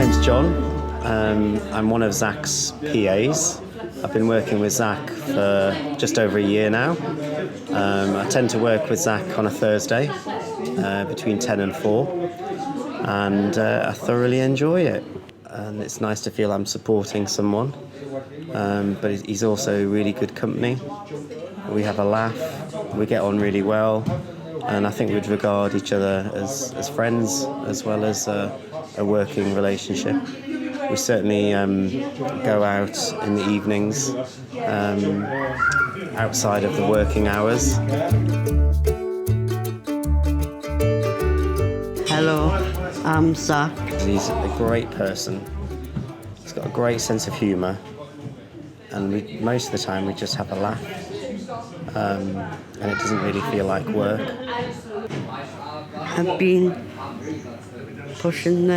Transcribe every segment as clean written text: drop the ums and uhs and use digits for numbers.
name's John. I'm one of Zac's PAs. I've been working with Zac for just over a year now. I tend to work with Zac on a Thursday between 10 and 4, and I thoroughly enjoy it. And it's nice to feel I'm supporting someone, but he's also really good company. We have a laugh, we get on really well, and I think we'd regard each other as friends as well as a working relationship. We certainly go out in the evenings outside of the working hours. Hello, I'm Zac. He's a great person. He's got a great sense of humour, and most of the time we just have a laugh, and it doesn't really feel like work. I've been pushing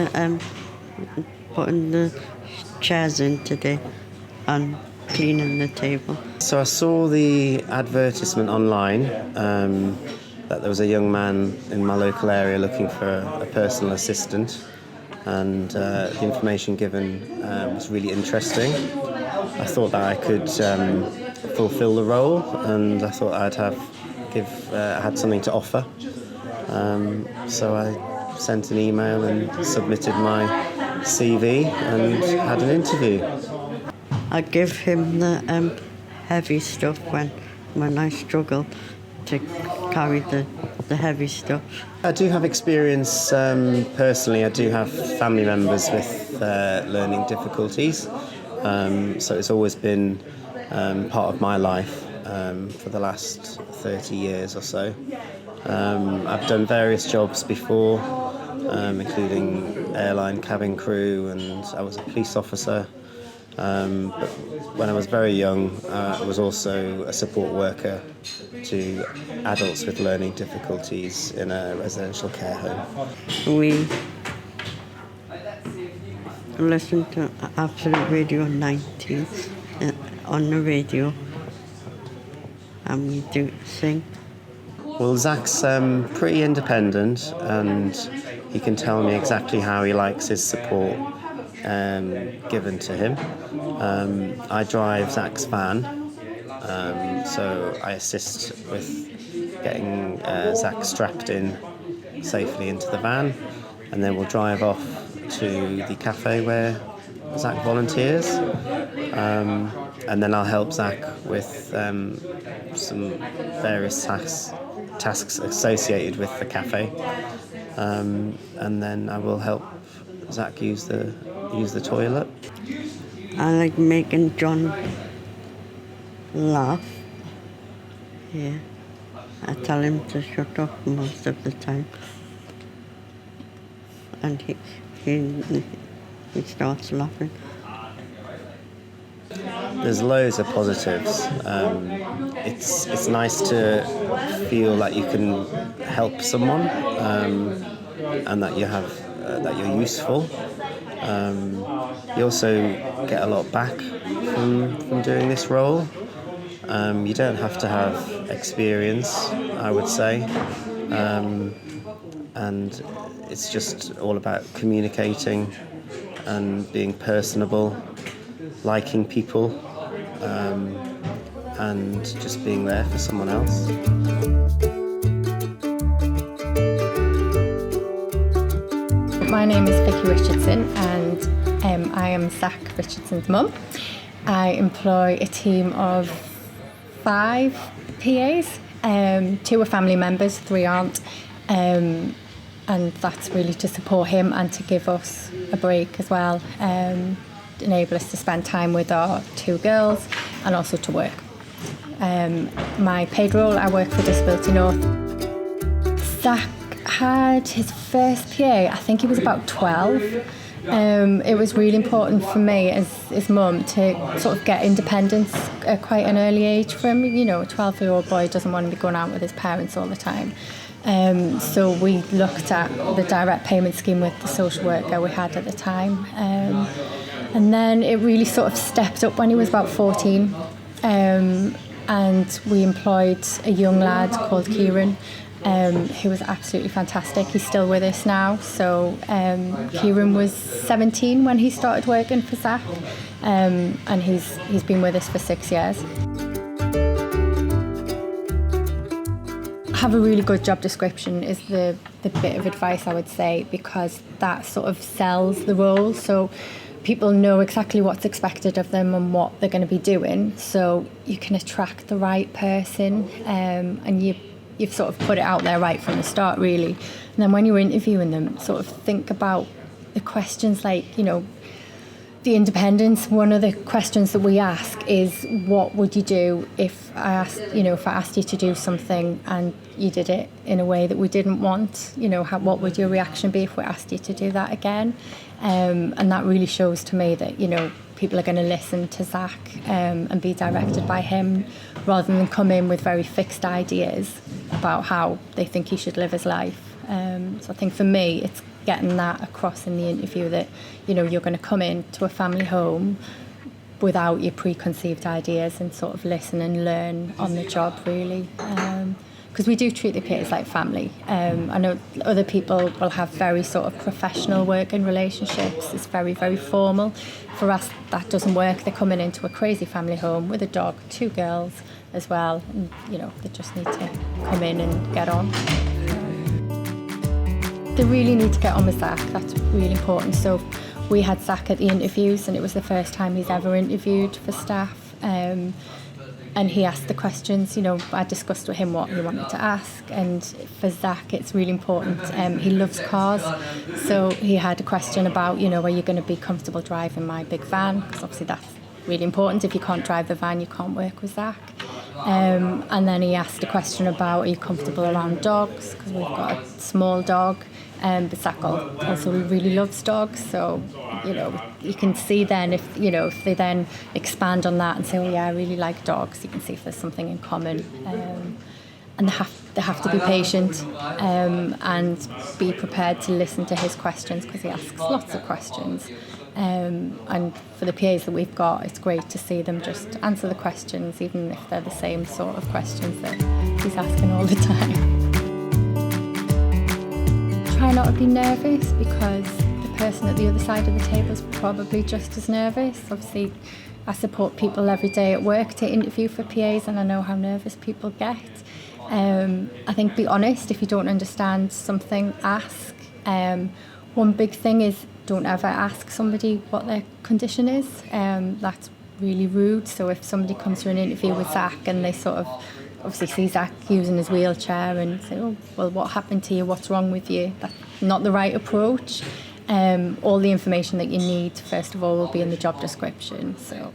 putting the chairs in today and cleaning the table. So I saw the advertisement online that there was a young man in my local area looking for a personal assistant, and the information given was really interesting. I thought that I could fulfil the role, and I thought I had something to offer. So I sent an email and submitted my CV and had an interview. I give him the heavy stuff when I struggle to carry the heavy stuff. I do have experience personally. I do have family members with learning difficulties, so it's always been part of my life for the last 30 years or so. I've done various jobs before, including airline cabin crew, and I was a police officer. But when I was very young, I was also a support worker to adults with learning difficulties in a residential care home. We listen to Absolute Radio 19 on the radio, and we do sing. Well, Zac's pretty independent, and he can tell me exactly how he likes his support given to him. I drive Zac's van, so I assist with getting Zac strapped in safely into the van, and then we'll drive off to the cafe where Zac volunteers, and then I'll help Zac with some various tasks associated with the cafe, and then I will help Zac use the toilet. I like making John laugh. Yeah, I tell him to shut up most of the time, and he starts laughing. There's loads of positives. It's nice to feel like you can help someone, and that you're useful. You also get a lot back from doing this role. You don't have to have experience, I would say, and it's just all about communicating and being personable, liking people, and just being there for someone else. My name is Vicky Richardson, and I am Zac Richardson's mum. I employ a team of 5 PAs. 2 are family members, 3 aren't, and that's really to support him and to give us a break as well, enable us to spend time with our 2 girls and also to work. My paid role, I work for Disability North. Zac had his first PA, I think he was about 12. It was really important for me as his mum to sort of get independence at quite an early age for him. You know, a 12-year-old boy doesn't want to be going out with his parents all the time. So we looked at the direct payment scheme with the social worker we had at the time. And then it really sort of stepped up when he was about 14. And we employed a young lad called Kieran, who was absolutely fantastic. He's still with us now. So Kieran was 17 when he started working for Zac, and he's been with us for 6 years. Have a really good job description is the bit of advice I would say, because that sort of sells the role. So people know exactly what's expected of them and what they're going to be doing, so you can attract the right person, and you've sort of put it out there right from the start, really. And then when you're interviewing them, sort of think about the questions, like, you know, the independence. One of the questions that we ask is, what would you do if I asked you to do something and you did it in a way that we didn't want? You know, what would your reaction be if we asked you to do that again? And that really shows to me that, you know, people are going to listen to Zac and be directed by him, rather than come in with very fixed ideas about how they think he should live his life. So I think for me, it's getting that across in the interview, that, you know, you're going to come into a family home without your preconceived ideas, and sort of listen and learn on the job, really. Because we do treat the PAs like family. I know other people will have very sort of professional working relationships. It's very, very formal. For us, that doesn't work. They're coming into a crazy family home with a dog, 2 girls as well. And, you know, they just need to come in and get on. They really need to get on with Zac. That's really important. So we had Zac at the interviews, and it was the first time he's ever interviewed for staff. And he asked the questions. You know, I discussed with him what he wanted to ask, and for Zac, it's really important. He loves cars, so he had a question about, you know, are you going to be comfortable driving my big van? Because obviously that's really important. If you can't drive the van, you can't work with Zac. And then he asked a question about, are you comfortable around dogs? Because we've got a small dog. But Zac also really loves dogs, so, you know, you can see then if they then expand on that and say, oh yeah, I really like dogs, you can see if there's something in common. And they have to be patient and be prepared to listen to his questions, because he asks lots of questions. And for the PAs that we've got, it's great to see them just answer the questions, even if they're the same sort of questions that he's asking all the time. Try not to be nervous, because the person at the other side of the table is probably just as nervous. Obviously, I support people every day at work to interview for PAs, and I know how nervous people get. I think be honest. If you don't understand something, ask. One big thing is, don't ever ask somebody what their condition is. That's really rude. So if somebody comes to an interview with Zac and they sort of obviously see Zac using his wheelchair and say, oh, well, what happened to you? What's wrong with you? That's not the right approach. All the information that you need, first of all, will be in the job description. So,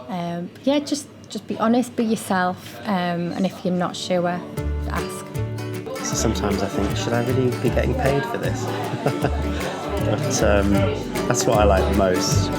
yeah, just be honest, be yourself, and if you're not sure, ask. So sometimes I think, should I really be getting paid for this? But that's what I like the most.